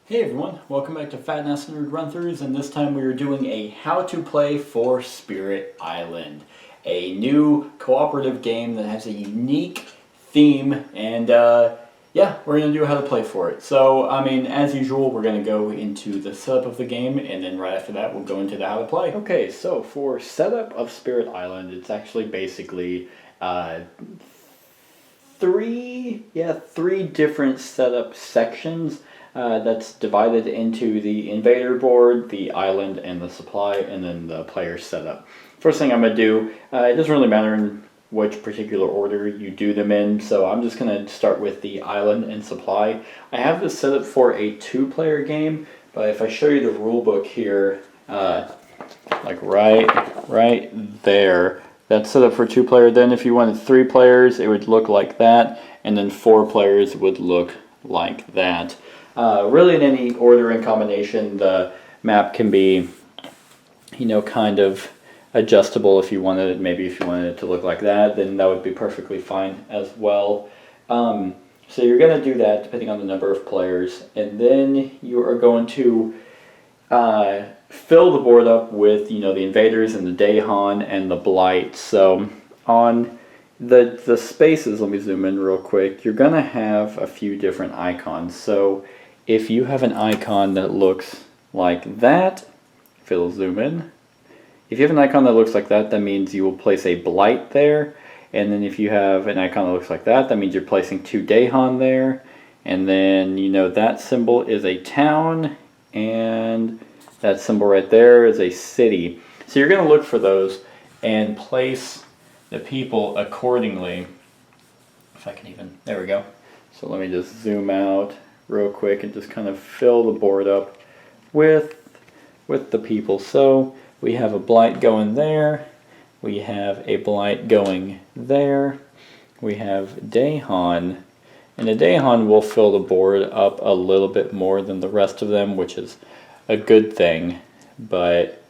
Hey everyone, welcome back to Fat Ass Nerd Run-Throughs, and this time we are doing a how to play for Spirit Island. A new cooperative game that has a unique theme, and yeah, we're going to do how to play for it. So, as usual, we're going to go into the setup of the game, and then right after that we'll go into the how to play. Okay, so for setup of Spirit Island, it's actually basically three different setup sections. That's divided into the invader board, the island, and the supply, and then the player setup. First thing I'm going to do, it doesn't really matter in which particular order you do them in, so I'm just going to start with the island and supply. I have this set up for a 2-player game, but if I show you the rule book here, like right there, that's set up for 2-player. Then if you wanted 3 players, it would look like that, and then 4 players would look like that. Really in any order and combination, the map can be, kind of adjustable if you wanted it. Maybe if you wanted it to look like that, then that would be perfectly fine as well. So you're going to do that depending on the number of players, and then you are going to fill the board up with, the invaders and the Dahan and the blight. So on the spaces, let me zoom in real quick, you're going to have a few different icons. So if you have an icon that looks like that, if it'll zoom in, if you have an icon that looks like that, that means you will place a blight there. And then if you have an icon that looks like that, that means you're placing 2 Dahan there. And then, that symbol is a town, and that symbol right there is a city. So you're going to look for those and place the people accordingly. If I can even, there we go. So let me just zoom out real quick and just kind of fill the board up with the people. So we have a blight going there, we have a blight going there, we have Dahan, and the Dahan will fill the board up a little bit more than the rest of them, which is a good thing, but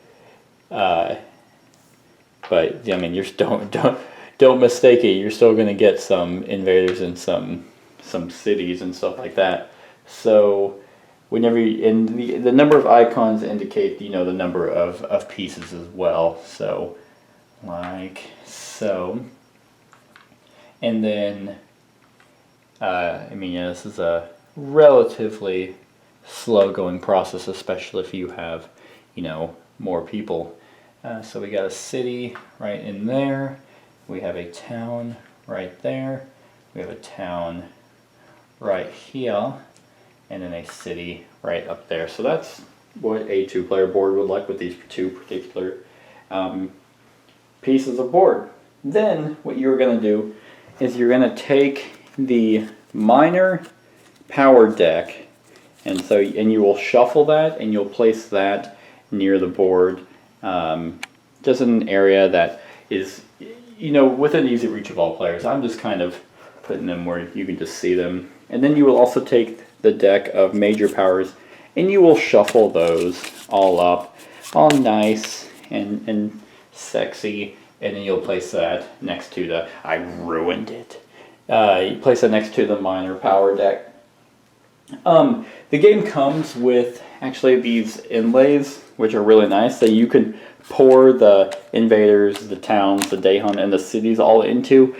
you're don't mistake it, you're still going to get some invaders and some cities and stuff like that. So whenever the number of icons indicate, the number of pieces as well. So like so. And then this is a relatively slow going process, especially if you have, more people. So we got a city right in there. We have a town right there. We have a town right here. And then a city right up there. So that's what a 2-player board would like with these 2 particular pieces of board. Then what you're going to do is you're going to take the minor power deck, and you will shuffle that, and you'll place that near the board, just in an area that is, within easy reach of all players. I'm just kind of putting them where you can just see them. And then you will also take the deck of major powers, and you will shuffle those all up, all nice and sexy, and then you'll place that next to the, I ruined it, you place it next to the minor power deck. The game comes with actually these inlays, which are really nice, that you can pour the invaders, the towns, the Dahan, and the cities all into.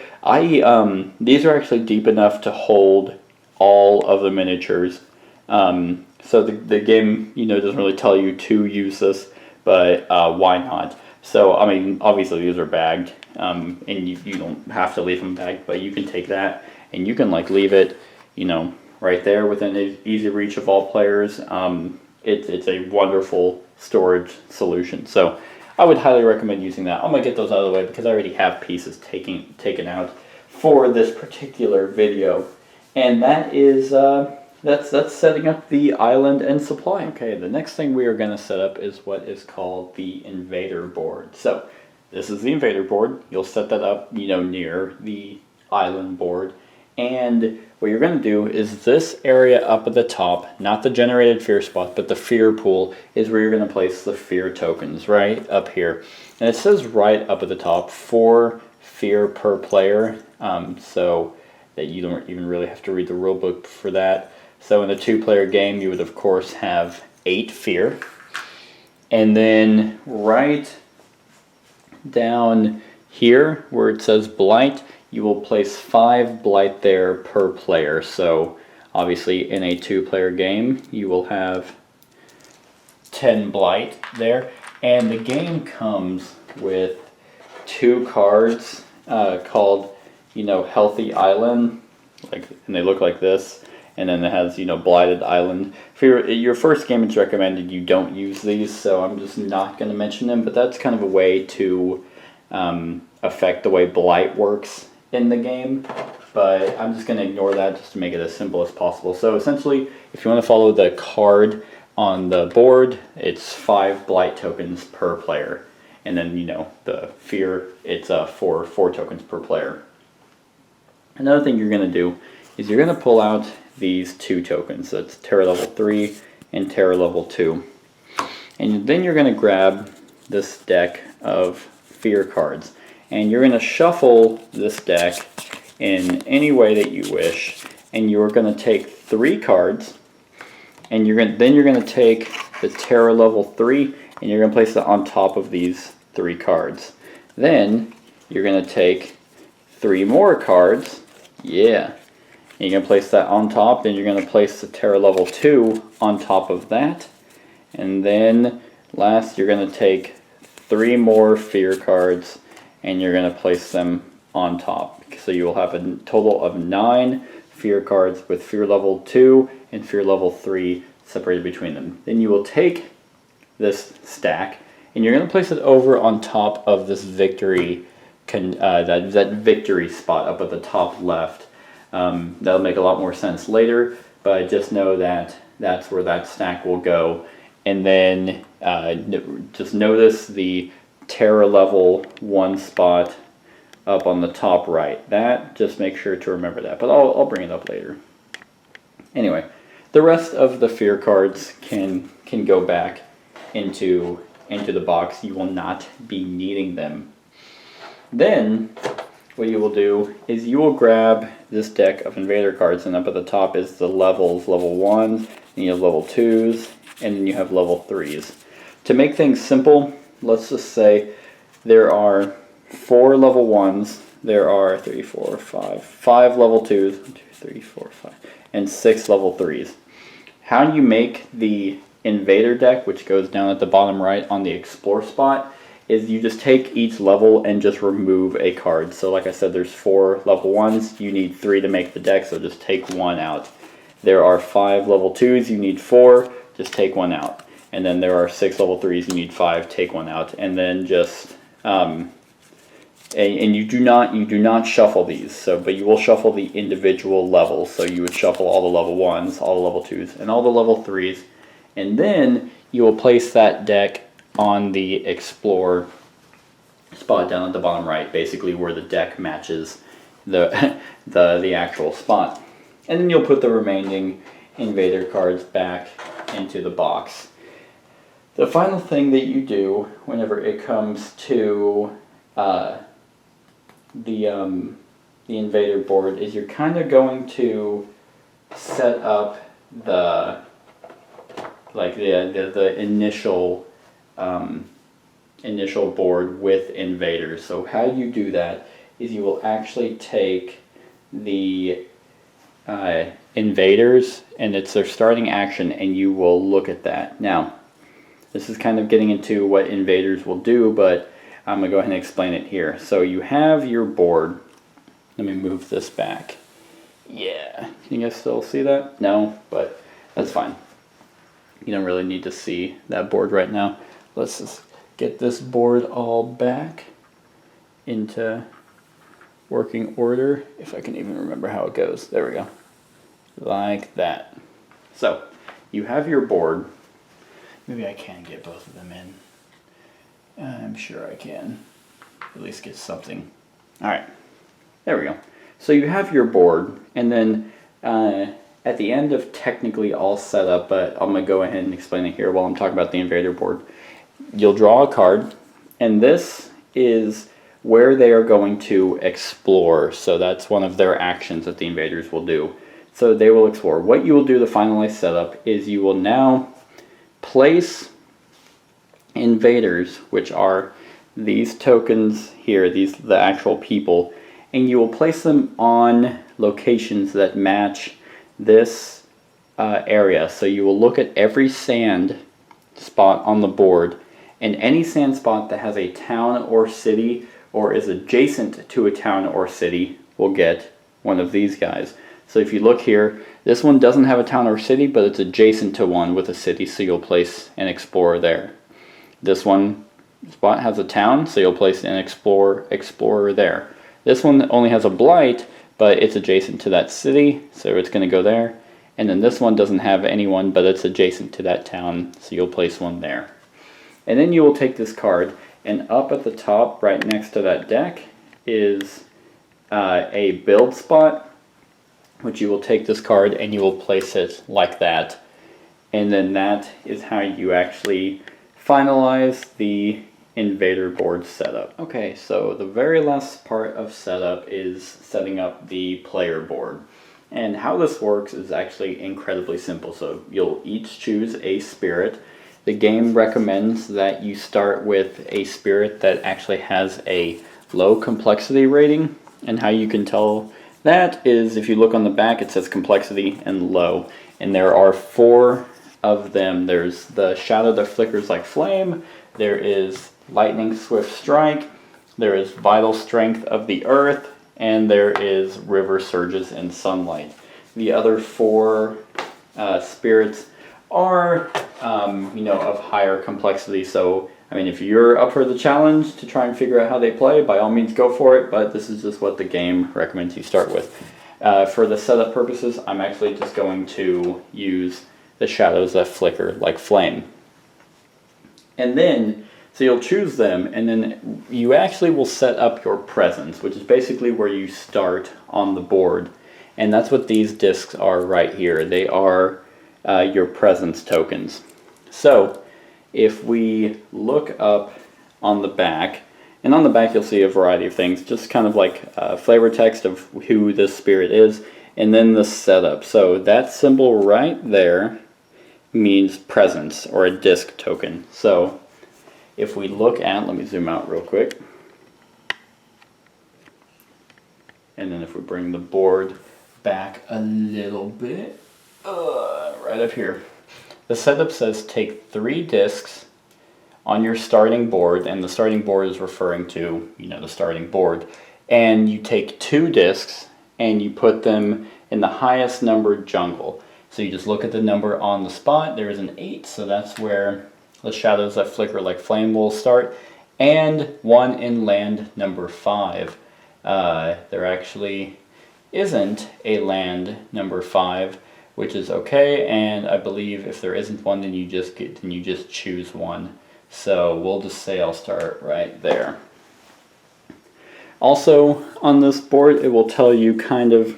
These are actually deep enough to hold all of the miniatures. So the game, doesn't really tell you to use this, but why not? So, obviously these are bagged, and you don't have to leave them bagged, but you can take that, and you can leave it, right there within easy reach of all players. It's a wonderful storage solution. So I would highly recommend using that. I'm going to get those out of the way because I already have pieces taken out for this particular video. And that is, that's setting up the island and supply. Okay, the next thing we are going to set up is what is called the invader board. So this is the invader board. You'll set that up, near the island board. And what you're going to do is this area up at the top, not the generated fear spot, but the fear pool, is where you're going to place the fear tokens, right up here. And it says right up at the top, 4 fear per player, so that you don't even really have to read the rule book for that. So in a 2-player game, you would of course have 8 fear. And then right down here where it says blight, you will place 5 blight there per player. So obviously in a 2-player game, you will have 10 blight there. And the game comes with 2 cards called, Healthy Island, and they look like this. And then it has, Blighted Island. For your first game, it's recommended you don't use these, so I'm just not going to mention them. But that's kind of a way to affect the way Blight works in the game. But I'm just going to ignore that just to make it as simple as possible. So essentially, if you want to follow the card on the board, it's 5 Blight tokens per player. And then, the fear, it's 4 tokens per player. Another thing you're going to do is you're going to pull out these 2 tokens. So it's Terror level 3 and Terror level 2. And then you're going to grab this deck of fear cards. And you're going to shuffle this deck in any way that you wish. And you're going to take 3 cards. And then you're going to take the Terror level 3 and you're going to place it on top of these 3 cards. Then you're going to take 3 more cards. Yeah. And you're going to place that on top, and you're going to place the Terror level 2 on top of that. And then last, you're going to take 3 more fear cards, and you're going to place them on top. So you will have a total of 9 fear cards with fear level 2 and fear level 3 separated between them. Then you will take this stack, and you're going to place it over on top of this victory, that victory spot up at the top left. That'll make a lot more sense later, but just know that that's where that stack will go. And then just notice the Terror level 1 spot up on the top right. Just make sure to remember that, but I'll bring it up later. Anyway, the rest of the fear cards can go back into the box. You will not be needing them. Then what you will do is you will grab this deck of Invader cards, and up at the top is the levels, level 1s, and you have level 2s, and then you have level 3s. To make things simple, let's just say there are 4 level 1s, there are 5 level 2s, 1, 2, 3, 4, 5, and 6 level 3s. How you make the Invader deck, which goes down at the bottom right on the Explore spot, is you just take each level and just remove a card. So like I said, there's 4 level 1s, you need 3 to make the deck, so just take 1 out. There are 5 level 2s, you need 4, just take 1 out. And then there are 6 level 3s, you need 5, take 1 out. And then just, and you do not shuffle these, but you will shuffle the individual levels. So you would shuffle all the level 1s, all the level 2s, and all the level 3s. And then you will place that deck on the Explore spot down at the bottom right, basically where the deck matches the actual spot. And then you'll put the remaining Invader cards back into the box. The final thing that you do whenever it comes to the Invader board is you're kind of going to set up the initial board with Invaders. So how you do that is you will actually take the Invaders, and it's their starting action, and you will look at that. Now, this is kind of getting into what Invaders will do, but I'm going to go ahead and explain it here. So you have your board. Let me move this back. Yeah, can you guys still see that? No, but that's fine. You don't really need to see that board right now. Let's just get this board all back into working order, if I can even remember how it goes. There we go. Like that. So, you have your board. Maybe I can get both of them in. I'm sure I can. At least get something. Alright. There we go. So you have your board, and then at the end of technically all set up, but I'm going to go ahead and explain it here while I'm talking about the Invader board. You'll draw a card, and this is where they are going to explore. So that's one of their actions that the Invaders will do. So they will explore. What you will do to finalize setup is you will now place invaders, which are these tokens here, the actual people, and you will place them on locations that match this area. So you will look at every sand spot on the board, and any sand spot that has a town or city or is adjacent to a town or city will get one of these guys. So if you look here, this one doesn't have a town or city, but it's adjacent to one with a city, so you'll place an explorer there. This one spot has a town, so you'll place an explorer there. This one only has a blight, but it's adjacent to that city, so it's going to go there. And then this one doesn't have anyone, but it's adjacent to that town, so you'll place one there. And then you will take this card, and up at the top, right next to that deck, is a build spot, which you will take this card and you will place it like that. And then that is how you actually finalize the invader board setup. Okay, so the very last part of setup is setting up the player board. And how this works is actually incredibly simple. So you'll each choose a spirit. The game recommends that you start with a spirit that actually has a low complexity rating. And how you can tell that is if you look on the back, it says complexity and low. And there are 4 of them. There's the shadow that flickers like flame. There is lightning swift strike. There is vital strength of the earth. And there is river surges and sunlight. The other 4 spirits are, of higher complexity. So, I mean, if you're up for the challenge to try and figure out how they play, by all means go for it. But this is just what the game recommends you start with. For the setup purposes, I'm actually just going to use the shadows that flicker like flame. And then, so you'll choose them, and then you actually will set up your presence, which is basically where you start on the board. And that's what these discs are right here. They are your presence tokens. So if we look up on the back, and on the back you'll see a variety of things, just kind of like flavor text of who this spirit is, and then the setup. So that symbol right there means presence, or a disc token. So if we look at, let me zoom out real quick, and then if we bring the board back a little bit, right up here, the setup says take 3 discs on your starting board, and the starting board is referring to, the starting board, and you take 2 discs and you put them in the highest numbered jungle. So you just look at the number on the spot. There is an 8, so that's where the shadows that flicker like flame will start, and 1 in land number 5. There actually isn't a land number 5, which is okay, and I believe if there isn't one, then you just choose one. So we'll just say I'll start right there. Also on this board, it will tell you kind of,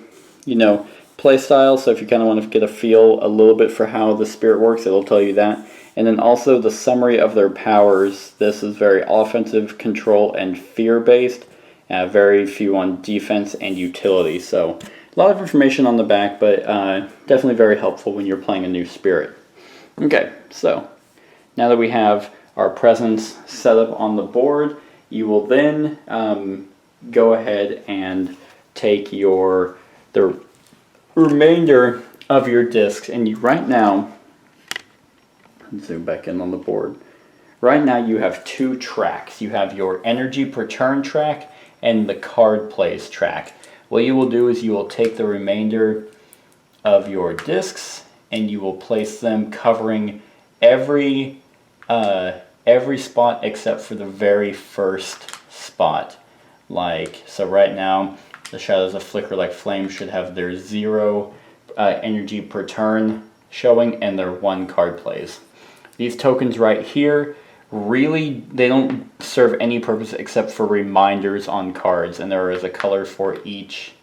play style. So if you kind of want to get a feel a little bit for how the spirit works, it'll tell you that. And then also the summary of their powers. This is very offensive, control, and fear-based. Very few on defense and utility. So a lot of information on the back, but definitely very helpful when you're playing a new spirit. Okay, so now that we have our presence set up on the board, you will then go ahead and take the remainder of your discs, and you right now, zoom back in on the board. Right now you have 2 tracks. You have your energy per turn track and the card plays track. What you will do is you will take the remainder of your discs and you will place them covering every spot except for the very first spot. So right now, the shadows that flicker like flame should have their 0 energy per turn showing and their 1 card plays. These tokens right here, really, they don't serve any purpose except for reminders on cards, and there is a color for each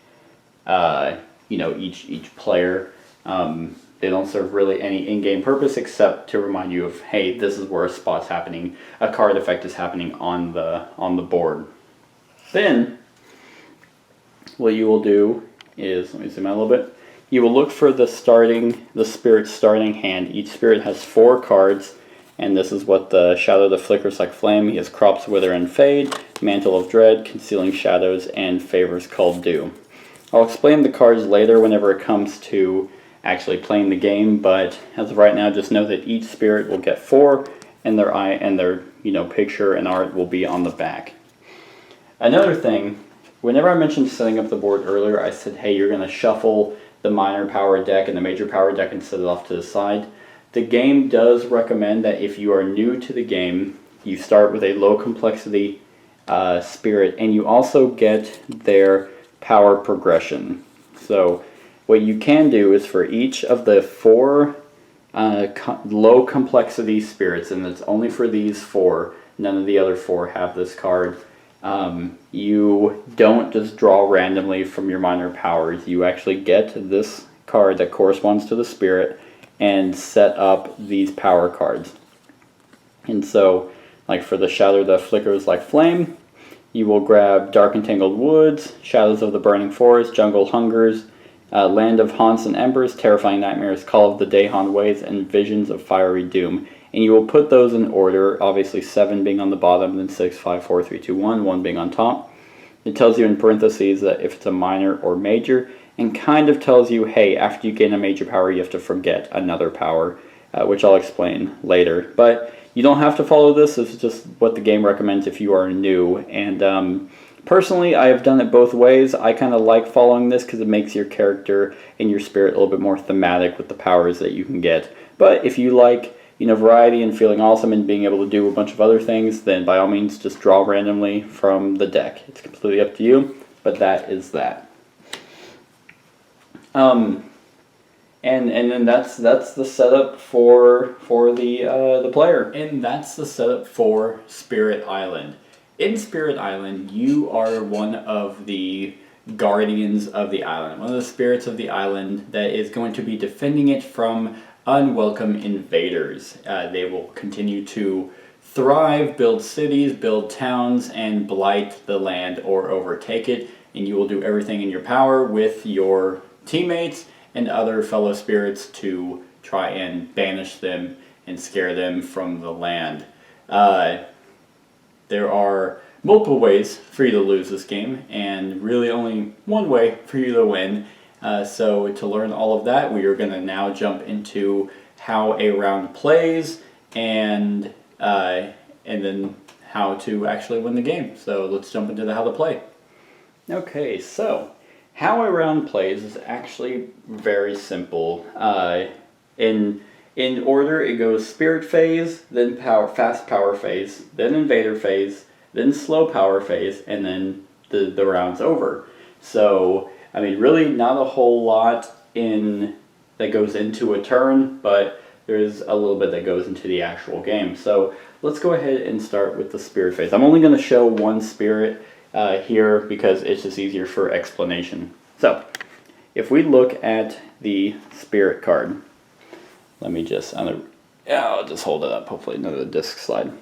each player. They don't serve really any in-game purpose except to remind you of, hey, this is where a spot's happening, a card effect is happening on the board. Then what you will do is, let me zoom out a little bit, you will look for the spirit's starting hand. Each spirit has 4 cards, and this is what the shadow that flickers like flame. He has crops wither and fade, mantle of dread, concealing shadows, and favors called dew. I'll explain the cards later whenever it comes to actually playing the game, but as of right now, just know that each spirit will get 4, and their picture and art will be on the back. Another thing, whenever I mentioned setting up the board earlier, I said, hey, you're going to shuffle the minor power deck and the major power deck and set it off to the side. The game does recommend that if you are new to the game, you start with a low complexity spirit, and you also get their power progression. So what you can do is for each of the 4 low complexity spirits, and it's only for these 4, none of the other 4 have this card. You don't just draw randomly from your minor powers. You actually get this card that corresponds to the spirit and set up these power cards. And so, like for the shadow that flickers like flame, you will grab Dark and Tangled Woods, Shadows of the Burning Forest, Jungle Hungers, Land of Haunts and Embers, Terrifying Nightmares, Call of the Dahan Ways, and Visions of Fiery Doom. And you will put those in order, obviously 7 being on the bottom, then 6, 5, 4, 3, 2, 1 being on top. It tells you in parentheses that if it's a minor or major, and kind of tells you, hey, after you gain a major power, you have to forget another power, which I'll explain later. But you don't have to follow this. This is just what the game recommends if you are new. And personally, I have done it both ways. I kind of like following this because it makes your character and your spirit a little bit more thematic with the powers that you can get. But if you like variety and feeling awesome and being able to do a bunch of other things, then by all means just draw randomly from the deck. It's completely up to you, but that is that. And then that's the setup for the player, and that's the setup for Spirit Island. In Spirit Island, you are one of the guardians of the island, one of the spirits of the island that is going to be defending it from unwelcome invaders. They will continue to thrive, build cities, build towns, and blight the land or overtake it, and you will do everything in your power with your teammates and other fellow spirits to try and banish them and scare them from the land. There are multiple ways for you to lose this game, and really only one way for you to win. So to learn all of that, we are going to now jump into how a round plays and then how to actually win the game. So let's jump into how to play. Okay, so how a round plays is actually very simple. In order, it goes Spirit Phase, then Fast Power Phase, then Invader Phase, then Slow Power Phase, and then the round's over. So I mean, really not a whole lot that goes into a turn, but there's a little bit that goes into the actual game. So let's go ahead and start with the Spirit Phase. I'm only going to show one spirit here because it's just easier for explanation. So if we look at the Spirit card, let me just, I'll just hold it up, hopefully none of the disc slide.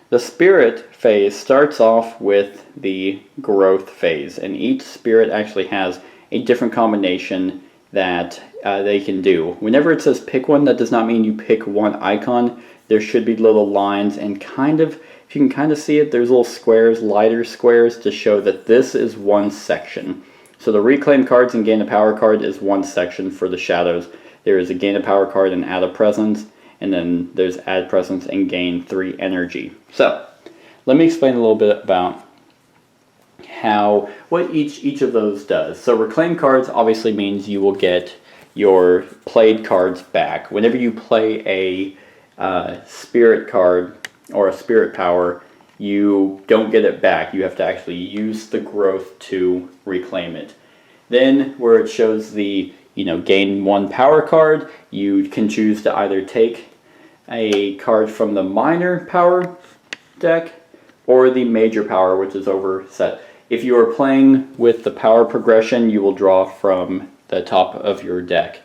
The Spirit Phase starts off with the Growth Phase, and each spirit actually has a different combination that they can do. Whenever it says pick one, that does not mean you pick one icon. There should be little lines, and if you can kind of see it, there's little squares, lighter squares, to show that this is one section. So the Reclaim cards and Gain a Power card is one section for the Shadows. There is a Gain a Power card and Add a Presence, and then there's Add Presence and Gain 3 Energy. So let me explain a little bit about what each of those does. So Reclaim cards obviously means you will get your played cards back. Whenever you play a spirit card or a spirit power, you don't get it back. You have to actually use the growth to reclaim it. Then where it shows the gain 1 power card, you can choose to either take a card from the minor power deck or the major power, which is overset. If you are playing with the power progression, you will draw from the top of your deck.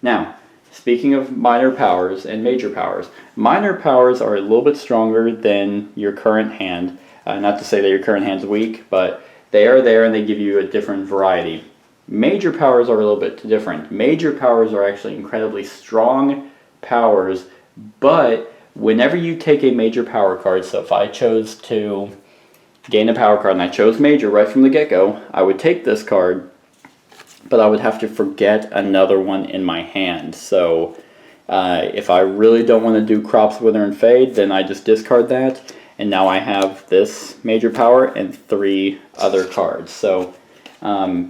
Now, speaking of minor powers and major powers, minor powers are a little bit stronger than your current hand. Not to say that your current hand's weak, but they are there and they give you a different variety. Major powers are a little bit different. Major powers are actually incredibly strong powers, but whenever you take a major power card, so if I chose to gain a power card and I chose major right from the get-go, I would take this card, but I would have to forget another one in my hand. So if I really don't want to do Crops, Wither, and Fade, then I just discard that, and now I have this major power and 3 other cards. So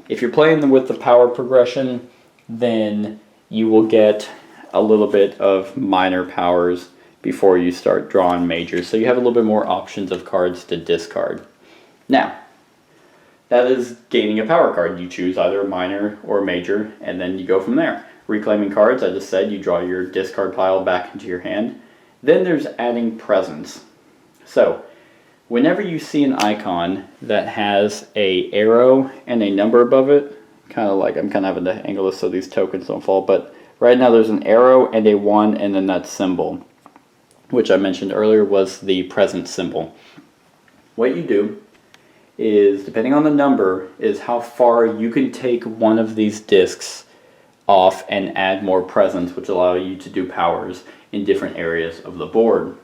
if you're playing with the power progression, then you will get a little bit of minor powers before you start drawing majors. So you have a little bit more options of cards to discard. Now, that is gaining a power card. You choose either a minor or a major, and then you go from there. Reclaiming cards, I just said, you draw your discard pile back into your hand. Then there's adding presence. So, whenever you see an icon that has a arrow and a number above it, kind of like, I'm kind of having to angle this so these tokens don't fall, but right now there's an arrow and a 1 and then that symbol, which I mentioned earlier was the presence symbol. What you do is, depending on the number, is how far you can take one of these discs off and add more presence, which allow you to do powers in different areas of the board.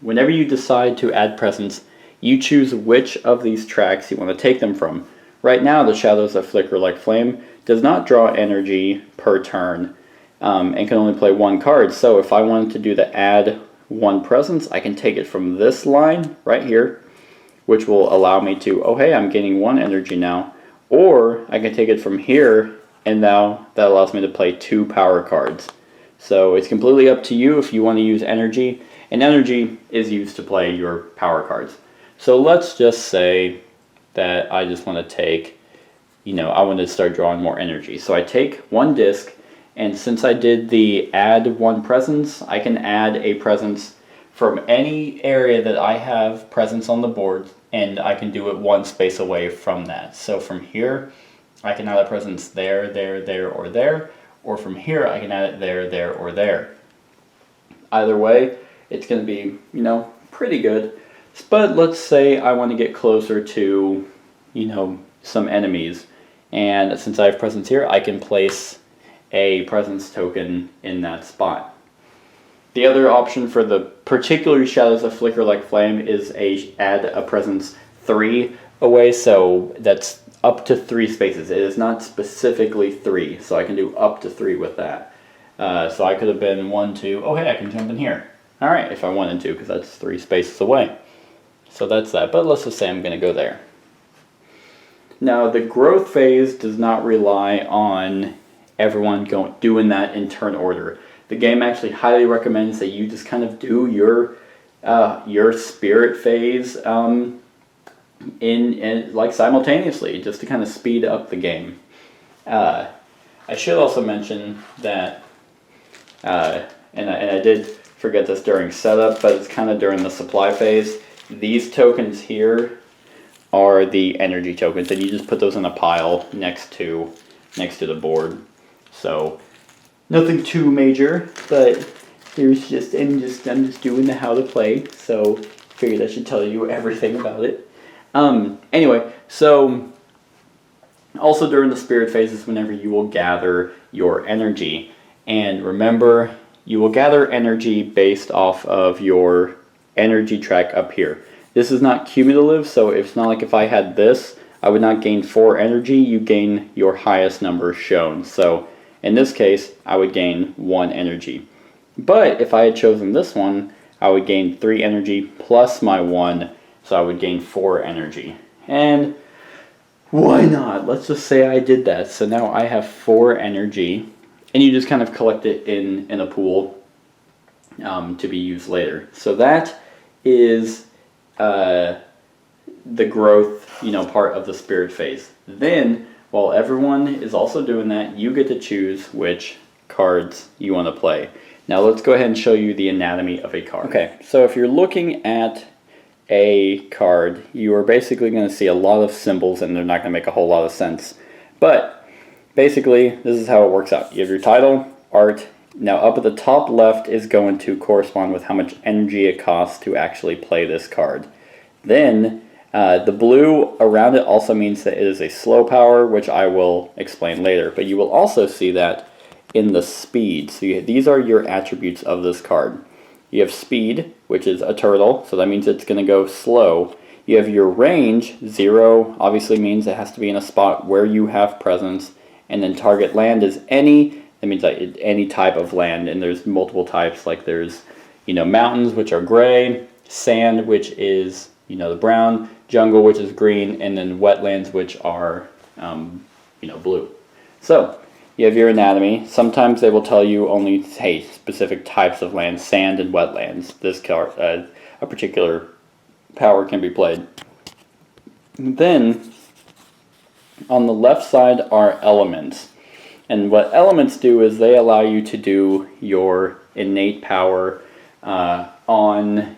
Whenever you decide to add presence, you choose which of these tracks you want to take them from. Right now, the Shadows That Flicker Like Flame does not draw energy per turn and can only play 1 card. So if I wanted to do the add 1 presence, I can take it from this line right here, which will allow me to, oh hey, I'm gaining 1 energy now. Or I can take it from here, and now that allows me to play 2 power cards. So it's completely up to you if you want to use energy, and energy is used to play your power cards. So let's just say that I just want to take, I want to start drawing more energy. So I take 1 disc, and since I did the add 1 presence, I can add a presence from any area that I have presence on the board, and I can do it 1 space away from that. So from here, I can add a presence there, there, or from here I can add it there, or there. Either way, it's going to be, pretty good. But let's say I want to get closer to, some enemies, and since I have presence here, I can place a presence token in that spot. The other option for the particular Shadows That Flicker Like Flame is add a presence 3 away, so that's up to 3 spaces. It is not specifically 3, so I can do up to 3 with that. So I could have been 1, 2, oh hey, I can jump in here. Alright, if I wanted to, because that's 3 spaces away. So that's that, but let's just say I'm going to go there. Now, the growth phase does not rely on everyone doing that in turn order. The game actually highly recommends that you just kind of do your spirit phase in like simultaneously, just to kind of speed up the game. I should also mention that, and I did forget this during setup, but it's kind of during the supply phase. These tokens here are the energy tokens, and you just put those in a pile next to the board. So nothing too major, but I'm just doing the how to play, so figured I should tell you everything about it. Anyway, so also during the spirit phases, whenever you will gather your energy, and remember, you will gather energy based off of your energy track up here. This is not cumulative, so it's not like if I had this, I would not gain 4 energy. You gain your highest number shown. So in this case, I would gain 1 energy. But if I had chosen this one, I would gain 3 energy plus my 1, so I would gain 4 energy. And why not? Let's just say I did that. So now I have 4 energy, and you just kind of collect it in a pool to be used later. So that is the growth, part of the spirit phase. Then, while everyone is also doing that, you get to choose which cards you want to play. Now let's go ahead and show you the anatomy of a card. Okay, so if you're looking at a card, you are basically going to see a lot of symbols, and they're not going to make a whole lot of sense. But basically, this is how it works out. You have your title, art. Now up at the top left is going to correspond with how much energy it costs to actually play this card. Then The blue around it also means that it is a slow power, which I will explain later. But you will also see that in the speed. So these are your attributes of this card. You have speed, which is a turtle, so that means it's going to go slow. You have your range. 0 obviously means it has to be in a spot where you have presence. And then target land is any. That means like any type of land, and there's multiple types. Like there's, mountains, which are gray, sand, which is, the brown, jungle, which is green, and then wetlands, which are, blue. So you have your anatomy. Sometimes they will tell you only, hey, specific types of land, sand and wetlands. This card, a particular power can be played. Then on the left side are elements. And what elements do is they allow you to do your innate power on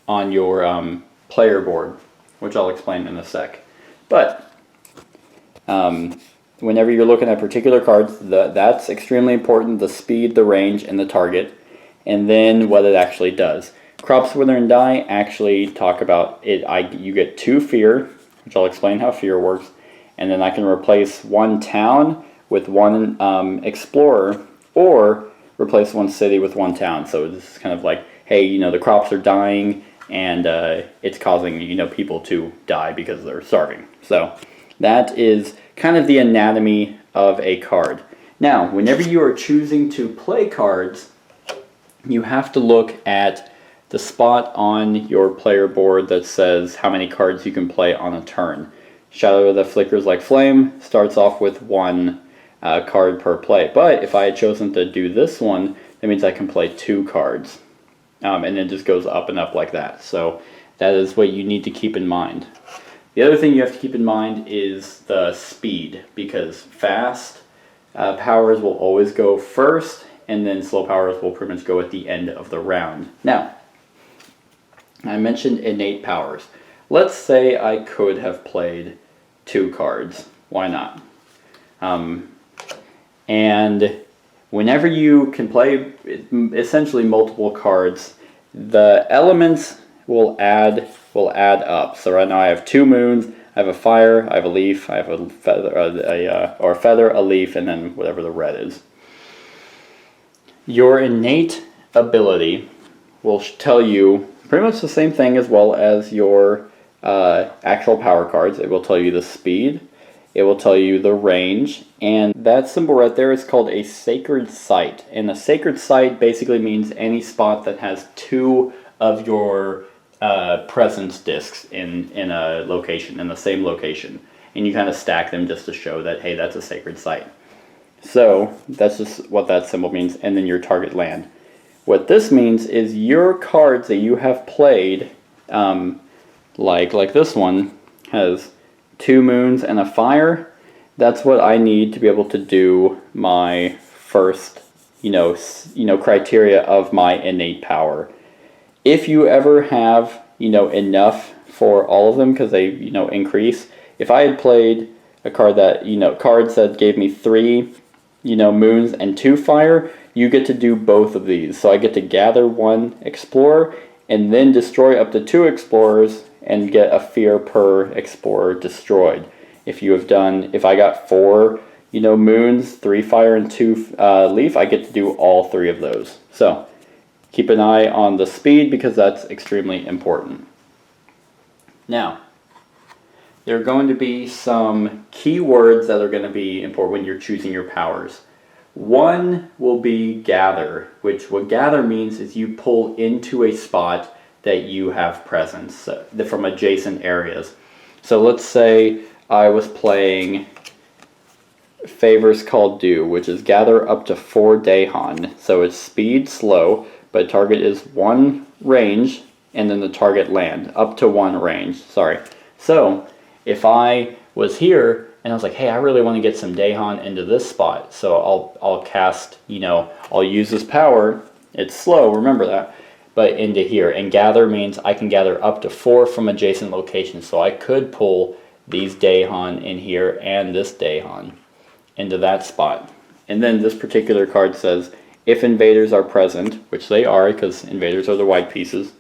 your player board, which I'll explain in a sec. But whenever you're looking at particular cards, that's extremely important, the speed, the range, and the target, and then what it actually does. Crops, Wither, and Die actually talk about it. You get 2 fear, which I'll explain how fear works, and then I can replace 1 town with 1 explorer, or replace 1 city with 1 town. So this is kind of like, hey, the crops are dying, and it's causing, people to die because they're starving. So that is kind of the anatomy of a card. Now, whenever you are choosing to play cards, you have to look at the spot on your player board that says how many cards you can play on a turn. Shadow that flickers like flame starts off with 1 card per play. But if I had chosen to do this one, that means I can play 2 cards. And it just goes up and up like that. So that is what you need to keep in mind. The other thing you have to keep in mind is the speed, because fast powers will always go first, and then slow powers will pretty much go at the end of the round. Now, I mentioned innate powers. Let's say I could have played 2 cards. Why not? And whenever you can play essentially multiple cards, the elements will add up. So right now I have 2 moons, I have a fire, I have a leaf, I have a feather, or a feather, a leaf, and then whatever the red is. Your innate ability will tell you pretty much the same thing as well as your actual power cards. It will tell you the speed, it will tell you the range, and that symbol right there is called a sacred site. And a sacred site basically means any spot that has 2 of your presence discs in a location, in the same location. And you kind of stack them just to show that, hey, that's a sacred site. So that's just what that symbol means, and then your target land. What this means is your cards that you have played, like this one, has 2 moons and a fire. That's what I need to be able to do my first, criteria of my innate power. If you ever have, enough for all of them, because they, increase. If I had played a card that, cards that gave me 3, moons and 2 fire, you get to do both of these. So I get to gather 1 explorer and then destroy up to 2 explorers and get a fear per explorer destroyed. If I got 4, moons, 3 fire, and 2 leaf, I get to do all 3 of those. So keep an eye on the speed, because that's extremely important. Now, there are going to be some keywords that are going to be important when you're choosing your powers. One will be gather, which what gather means is you pull into a spot that you have presence from adjacent areas. So let's say I was playing Favors Called Due, which is gather up to 4 Dahan. So it's speed, slow, but target is 1 range, and then the target land, up to 1 range, sorry. So if I was here and I was like, hey, I really want to get some Dahan into this spot, so I'll cast, I'll use this power, it's slow, remember that, but into here. And gather means I can gather up to 4 from adjacent locations, so I could pull these Dahan in here and this Dahan into that spot. And then this particular card says, if invaders are present, which they are because invaders are the white pieces,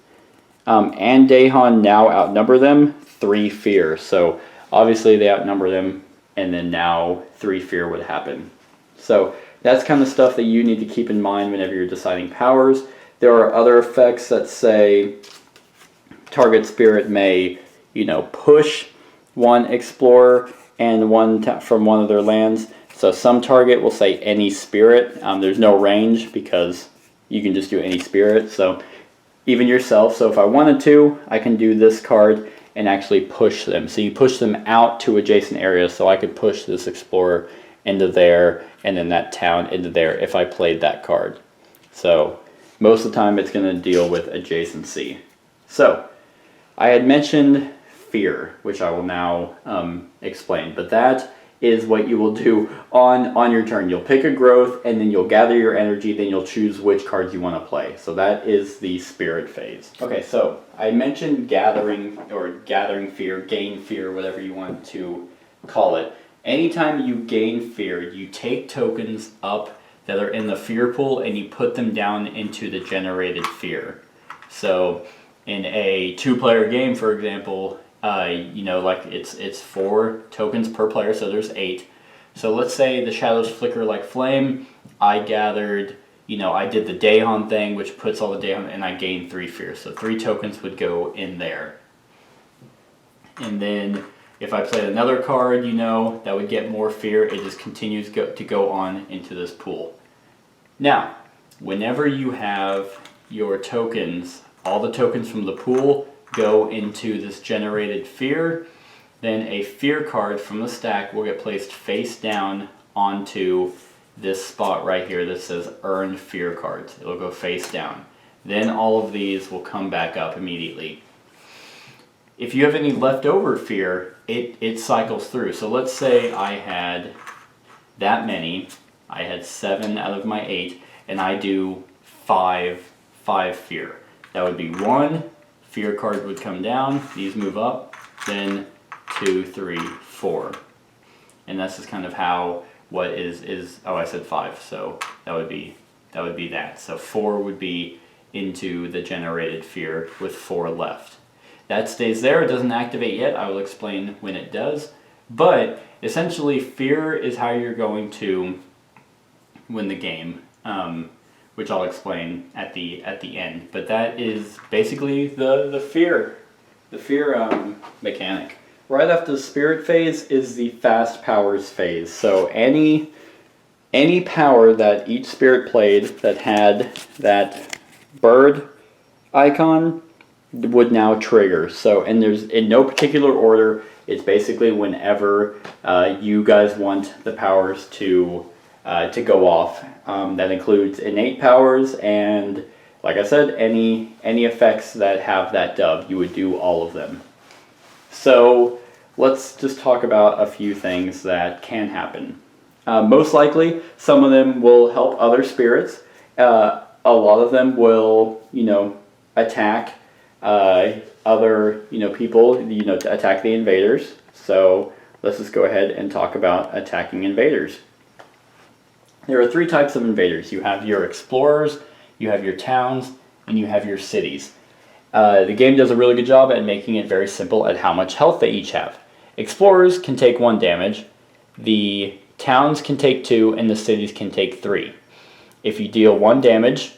and Dahan now outnumber them 3 fear. So obviously they outnumber them, and then now 3 fear would happen. So that's kind of stuff that you need to keep in mind whenever you're deciding powers. There are other effects that say target spirit may, push one explorer and one from one of their lands. So some target will say any spirit. There's no range because you can just do any spirit. So even yourself. So if I wanted to, I can do this card and actually push them. So you push them out to adjacent areas. So I could push this explorer into there and then that town into there if I played that card. So most of the time it's going to deal with adjacency. So I had mentioned fear, which I will now explain, but that is what you will do on your turn. You'll pick a growth and then you'll gather your energy, then you'll choose which cards you want to play. So that is the spirit phase. Okay, so I mentioned gathering fear, gain fear, whatever you want to call it. Anytime you gain fear, you take tokens up that are in the fear pool and you put them down into the generated fear. So in a 2-player game, for example, like it's 4 tokens per player, so there's 8. So let's say the shadows flicker like flame. I gathered, I did the Daehon thing, which puts all the Daehon, and I gained 3 fear. So 3 tokens would go in there. And then if I played another card, that would get more fear. It just continues to go on into this pool. Now, whenever you have your tokens, all the tokens from the pool go into this generated fear, then a fear card from the stack will get placed face down onto this spot right here that says earn fear cards. It'll go face down. Then all of these will come back up immediately. If you have any leftover fear, it cycles through. So let's say I had that many. I had 7 out of my 8, and I do 5 fear. That would be 1 fear card would come down. These move up. Then 2, 3, 4, and that's just kind of how what is. Oh, I said 5, so that would be that. So 4 would be into the generated fear with 4 left. That stays there. It doesn't activate yet. I will explain when it does. But essentially, fear is how you're going to win the game, which I'll explain at the end. But that is basically the fear mechanic. Right after the spirit phase is the fast powers phase. So any power that each spirit played that had that bird icon would now trigger. So, and there's in no particular order. It's basically whenever you guys want the powers to go off. That includes innate powers and, like I said, any effects that have that dove. You would do all of them. So let's just talk about a few things that can happen. Most likely, some of them will help other spirits. A lot of them will, attack other, people, to attack the invaders. So let's just go ahead and talk about attacking invaders. There are 3 types of invaders. You have your explorers, you have your towns, and you have your cities. The game does a really good job at making it very simple at how much health they each have. Explorers can take 1 damage, the towns can take 2, and the cities can take 3. If you deal 1 damage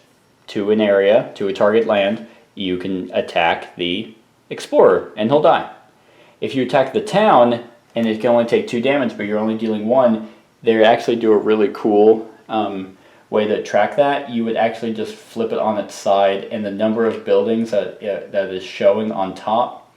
to an area, to a target land, you can attack the explorer and he'll die. If you attack the town and it can only take 2 damage but you're only dealing 1, they actually do a really cool way to track that. You would actually just flip it on its side, and the number of buildings that is showing on top,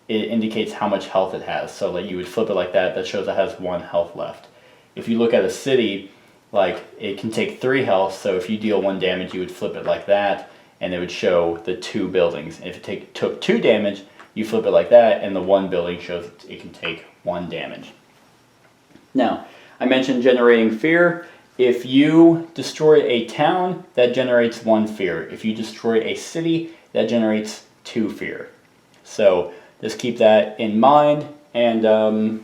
it indicates how much health it has. So like you would flip it like that, that shows it has 1 health left. If you look at a city, like it can take 3 health, so if you deal 1 damage, you would flip it like that, and it would show the 2 buildings. And if it took 2 damage, you flip it like that, and the 1 building shows it can take 1 damage. Now, I mentioned generating fear. If you destroy a town, that generates 1 fear. If you destroy a city, that generates 2 fear. So just keep that in mind, and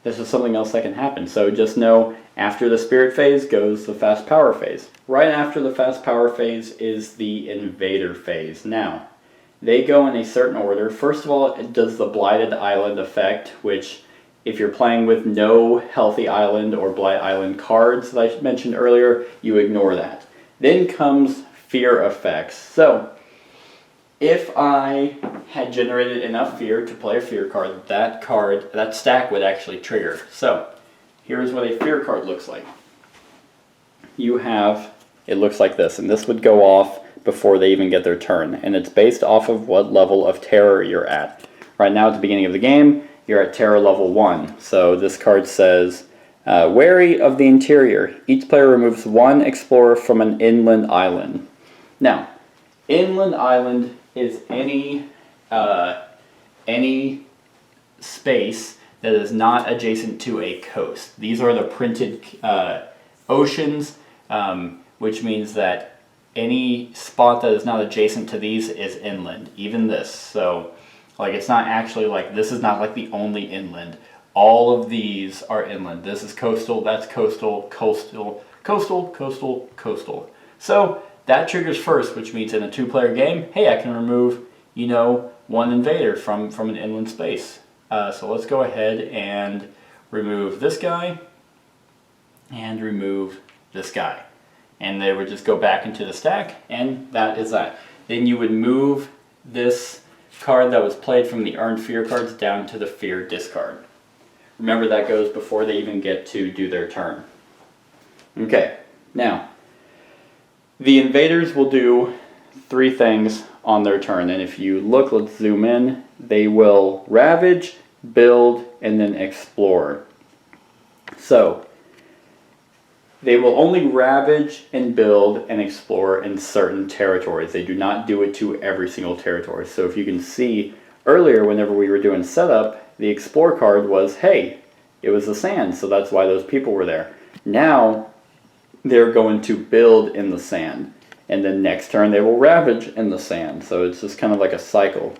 this is something else that can happen. So just know, after the spirit phase goes the fast power phase. Right after the fast power phase is the invader phase. Now, They go in a certain order. First of all, it does the Blighted Island effect, which if you're playing with no Healthy Island or Blight Island cards that I mentioned earlier, you ignore that. Then comes Fear effects. So, if I had generated enough fear to play a fear card, that stack would actually trigger. So, here's what a fear card looks like. It looks like this, and this would go off before they even get their turn, and it's based off of what level of terror you're at. Right now at the beginning of the game, you're at terror level 1, so this card says, wary of the interior. Each player removes one explorer from an inland island. Now, inland island is any space that is not adjacent to a coast. These are the printed oceans, which means that any spot that is not adjacent to these is inland, even this. So, like, it's not actually like, this is not like the only inland. All of these are inland. This is coastal, that's coastal, coastal, coastal, coastal, coastal. So, that triggers first, which means in a 2-player game, hey, I can remove, one invader from an inland space. So let's go ahead and remove this guy, and remove this guy. And they would just go back into the stack, and that is that. Then you would move this card that was played from the earned fear cards down to the fear discard. Remember, that goes before they even get to do their turn. Okay, now, the invaders will do 3 things on their turn, and if you look, let's zoom in, they will ravage, build, and then explore. So, they will only ravage and build and explore in certain territories. They do not do it to every single territory. So if you can see earlier, whenever we were doing setup, the explore card was, hey, it was the sand, so that's why those people were there. Now, they're going to build in the sand. And then next turn, they will ravage in the sand. So it's just kind of like a cycle.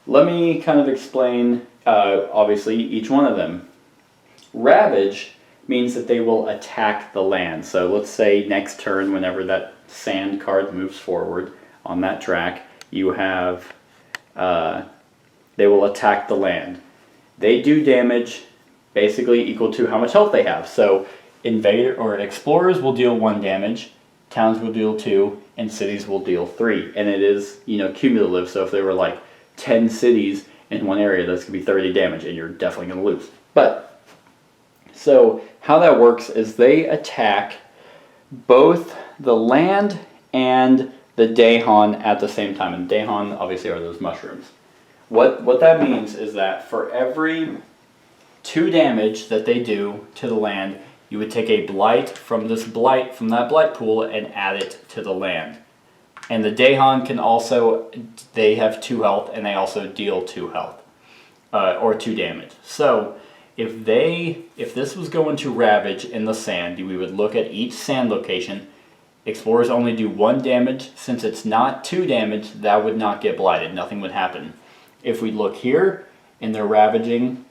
Let me kind of explain, obviously, each one of them. Ravage means that they will attack the land. So let's say next turn, whenever that sand card moves forward on that track, you have, they will attack the land. They do damage basically equal to how much health they have. So invader or explorers will deal 1 damage, towns will deal 2, and cities will deal 3. And it is, cumulative. So if there were like 10 cities in one area, that's going to be 30 damage, and you're definitely going to lose. So how that works is they attack both the land and the Dahan at the same time. And Dahan obviously are those mushrooms. What that means is that for every 2 damage that they do to the land, you would take a blight from that blight pool and add it to the land. And the Dahan can also, they have 2 health, and they also deal 2 health, or 2 damage. So if this was going to ravage in the sand, we would look at each sand location. Explorers only do 1 damage. Since it's not 2 damage, that would not get blighted. Nothing would happen. If we look here and they're ravaging,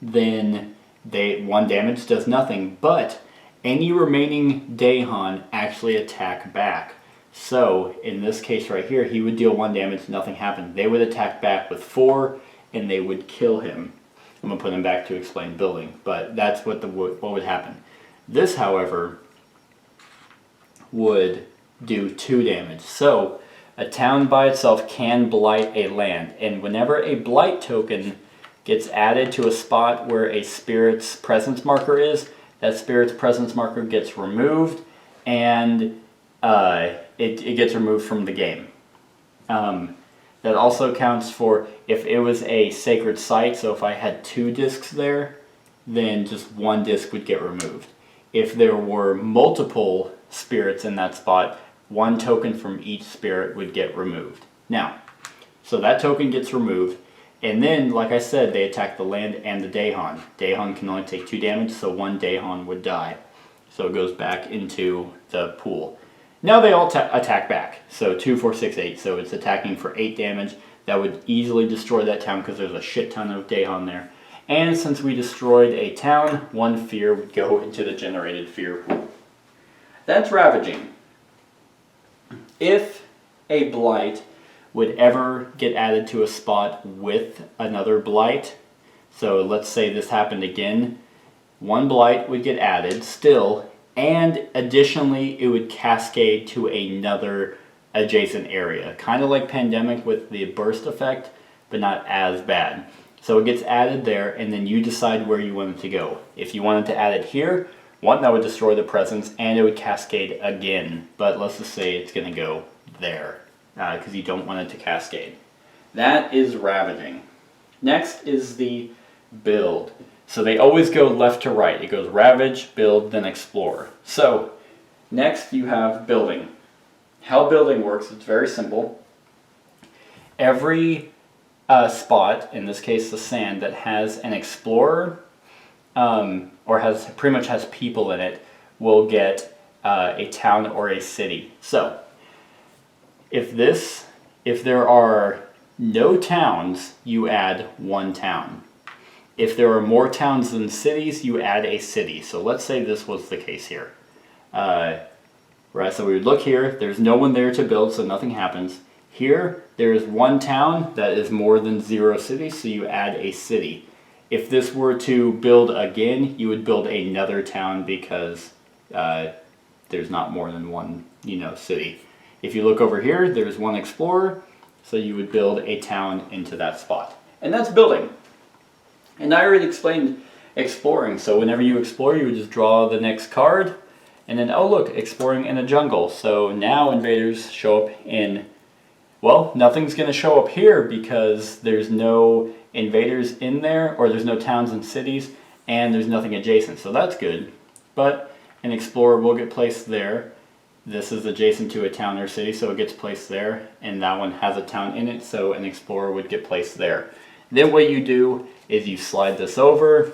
then 1 damage does nothing. But any remaining Dahan actually attack back. So in this case right here, he would deal 1 damage, nothing happened. They would attack back with 4, and they would kill him. I'm going to put him back to explain building, but that's what would happen. This, however, would do 2 damage. So a town by itself can blight a land, and whenever a blight token gets added to a spot where a spirit's presence marker is, that spirit's presence marker gets removed, and it gets removed from the game. That also counts for if it was a sacred site, so if I had 2 discs there, then just 1 disc would get removed. If there were multiple spirits in that spot, 1 token from each spirit would get removed. Now, so that token gets removed, and then, like I said, they attack the land and the Dahan. Dahan can only take 2 damage, so 1 Dahan would die. So it goes back into the pool. Now they all attack back. So 2, 4, 6, 8. So it's attacking for 8 damage. That would easily destroy that town because there's a shit ton of Dahan there. And since we destroyed a town, 1 fear would go into the generated fear pool. That's ravaging. If a blight would ever get added to a spot with another blight. So let's say this happened again. One blight would get added still, and additionally it would cascade to another adjacent area. Kind of like Pandemic with the burst effect, but not as bad. So it gets added there, and then you decide where you want it to go. If you wanted to add it here, one, that would destroy the presence, and it would cascade again. But let's just say it's going to go there, because you don't want it to cascade. That is Ravaging. Next is the Build. So they always go left to right. It goes Ravage, Build, then Explore. So next you have Building. How Building works, it's very simple. Every spot, in this case the sand, that has an Explorer, or has pretty much has people in it, will get a town or a city. So if there are no towns, you add one town. If there are more towns than cities, you add a city. So let's say this was the case here. Right, so we would look here, there's no one there to build, so nothing happens. Here, there is one town that is more than 0 cities, so you add a city. If this were to build again, you would build another town because there's not more than one, city. If you look over here, there's one explorer, so you would build a town into that spot. And that's building. And I already explained exploring, so whenever you explore, you would just draw the next card, and then, oh look, exploring in a jungle. So now invaders show up in, well, nothing's going to show up here because there's no invaders in there, or there's no towns and cities, and there's nothing adjacent, so that's good. But an explorer will get placed there. This is adjacent to a town or city, so it gets placed there, and that one has a town in it, so an explorer would get placed there. Then what you do is you slide this over,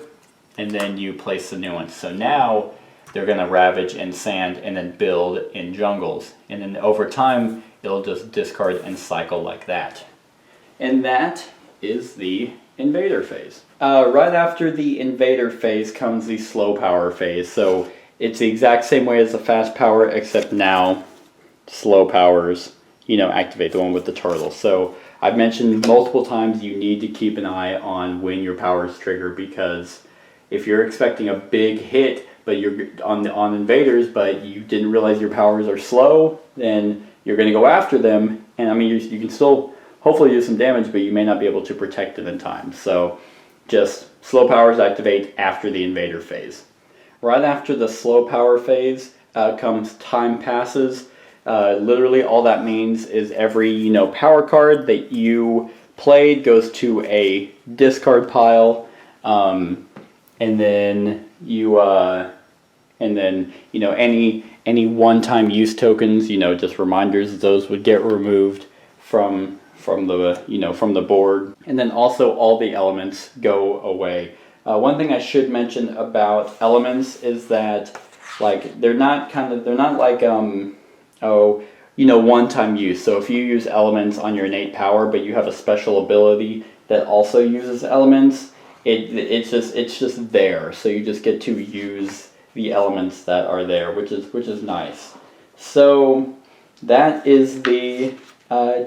and then you place the new one. So now they're going to ravage in sand and then build in jungles. And then over time, it'll just discard and cycle like that. And that is the invader phase. Right after the invader phase comes the slow power phase. So it's the exact same way as the fast power, except now slow powers, activate, the one with the turtle. So I've mentioned multiple times you need to keep an eye on when your powers trigger, because if you're expecting a big hit, but you're on invaders, but you didn't realize your powers are slow, then you're going to go after them, and I mean you can still hopefully do some damage, but you may not be able to protect it in time. So just slow powers activate after the invader phase. Right after the slow power phase comes time passes. Literally all that means is every power card that you played goes to a discard pile, and then any one-time use tokens, just reminders, those would get removed from the board. And then also all the elements go away. One thing I should mention about elements is that they're not like one-time use. So if you use elements on your innate power, but you have a special ability that also uses elements, it's just there. So you just get to use the elements that are there, which is nice. So that is the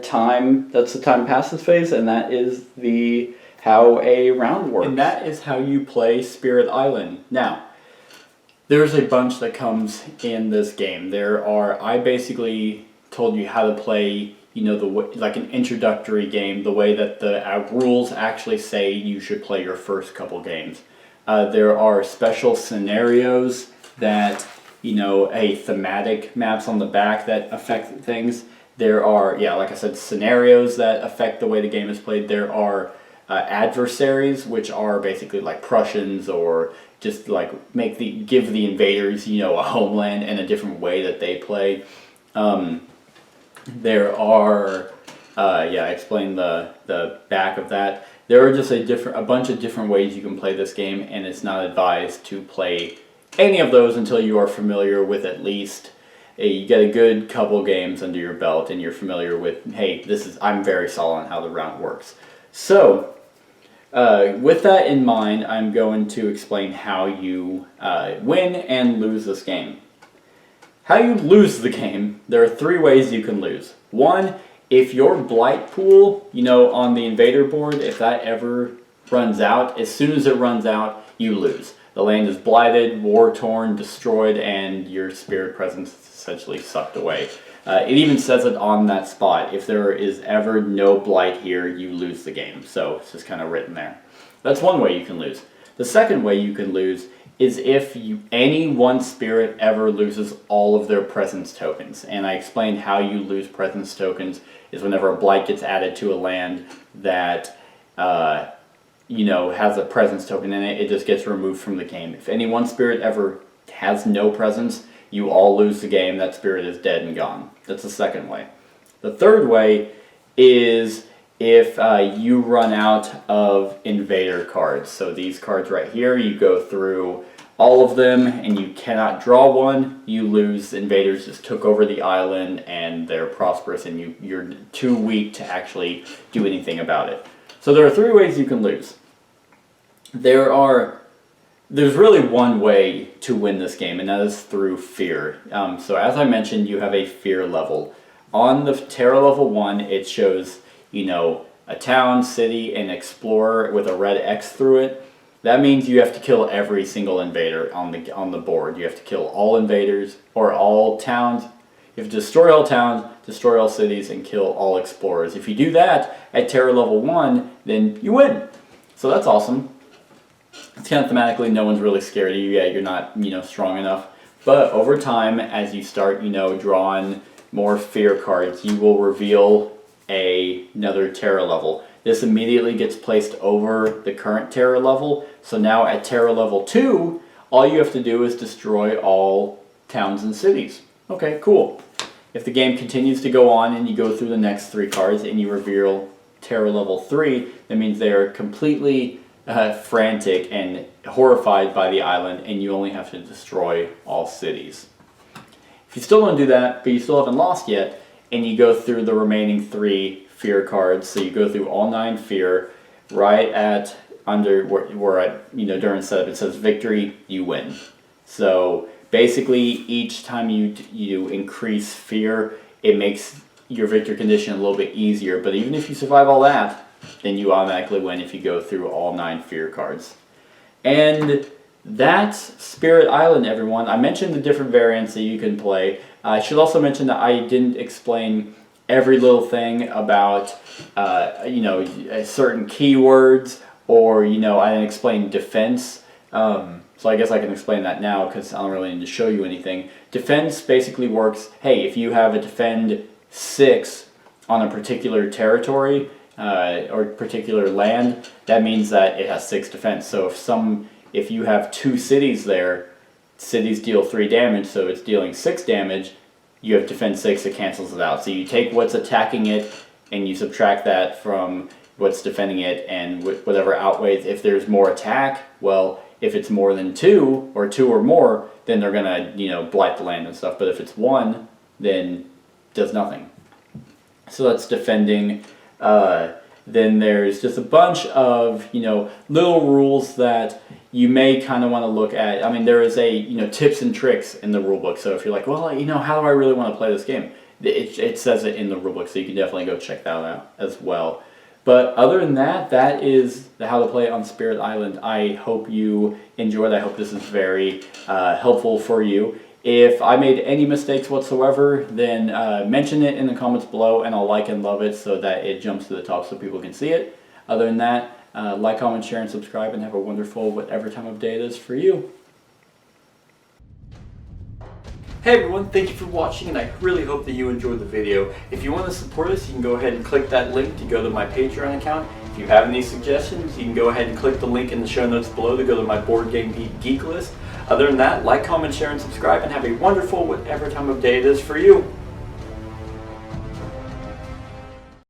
time. That's the time passes phase, and that is how a round works. And that is how you play Spirit Island. Now, there's a bunch that comes in this game. I basically told you how to play, like an introductory game, the way that the rules actually say you should play your first couple games. There are special scenarios that, a thematic maps on the back that affect things. There are, like I said, scenarios that affect the way the game is played. There are adversaries, which are basically like Prussians, or just like give the invaders, a homeland and a different way that they play. There are, I explained the back of that. There are just a bunch of different ways you can play this game, and it's not advised to play any of those until you are familiar with at least you get a good couple games under your belt and you're familiar with, hey, I'm very solid on how the round works. So, with that in mind, I'm going to explain how you win and lose this game. How you lose the game, there are 3 ways you can lose. One if your blight pool, you know, on the invader board, if that ever runs out, as soon as it runs out, you lose. The land is blighted, war-torn, destroyed, and your spirit presence is essentially sucked away. It even says it on that spot. If there is ever no blight here, you lose the game. So it's just kind of written there. That's one way you can lose. The second way you can lose is if any one spirit ever loses all of their presence tokens. And I explained how you lose presence tokens is whenever a blight gets added to a land that you know, has a presence token in it, it just gets removed from the game. If any one spirit ever has no presence, you all lose the game. That spirit is dead and gone. That's the second way. The third way is if you run out of invader cards. So these cards right here, you go through all of them and you cannot draw one, you lose. Invaders just took over the island and they're prosperous and you're too weak to actually do anything about it. So there are three ways you can lose. There's really one way to win this game, and that is through fear. So as I mentioned, you have a fear level. On the terror level 1, it shows, you know, a town, city, and explorer with a red X through it. That means you have to kill every single invader on the board. You have to kill all invaders, or all towns. You have to destroy all towns, destroy all cities, and kill all explorers. If you do that at terror level 1, then you win. So that's awesome. It's kind of thematically, no one's really scared of you. Yeah, you're not, you know, strong enough. But over time, as you start, you know, drawing more fear cards, you will reveal another terror level. This immediately gets placed over the current terror level. So now at terror level 2, all you have to do is destroy all towns and cities. Okay, cool. If the game continues to go on and you go through the next 3 cards and you reveal terror level 3, that means they are completely frantic and horrified by the island, and you only have to destroy all cities. If you still don't do that, but you still haven't lost yet, and you go through the remaining 3 fear cards, so you go through all 9 fear, right at under where you know, during setup it says victory, you win. So basically, each time you increase fear, it makes your victory condition a little bit easier. But even if you survive all that, then you automatically win if you go through all 9 fear cards. And that's Spirit Island, everyone. I mentioned the different variants that you can play. I should also mention that I didn't explain every little thing about you know, certain keywords, or you know, I didn't explain defense. So I guess I can explain that now because I don't really need to show you anything. Defense basically works, hey, if you have a defend 6 on a particular territory or particular land, that means that it has 6 defense. So if you have 2 cities there, cities deal 3 damage, so it's dealing 6 damage, you have defend 6, it cancels it out. So you take what's attacking it and you subtract that from what's defending it, and whatever outweighs. If there's more attack, well, if it's more than 2 or 2 or more, then they're gonna, you know, blight the land and stuff. But if it's 1, then does nothing. So that's defending. Then there's just a bunch of, you know, little rules that you may kind of want to look at. I mean, there is a, you know, tips and tricks in the rulebook. So if you're like, well, you know, how do I really want to play this game? It says it in the rulebook, so you can definitely go check that out as well. But other than that, that is how to play on Spirit Island. I hope you enjoyed. I hope this is very helpful for you. If I made any mistakes whatsoever, then mention it in the comments below, and I'll like and love it so that it jumps to the top so people can see it. Other than that, like, comment, share, and subscribe, and have a wonderful whatever time of day it is for you. Hey everyone, thank you for watching, and I really hope that you enjoyed the video. If you want to support us, you can go ahead and click that link to go to my Patreon account. If you have any suggestions, you can go ahead and click the link in the show notes below to go to my Board Game Geek list. Other than that, like, comment, share, and subscribe, and have a wonderful whatever time of day it is for you.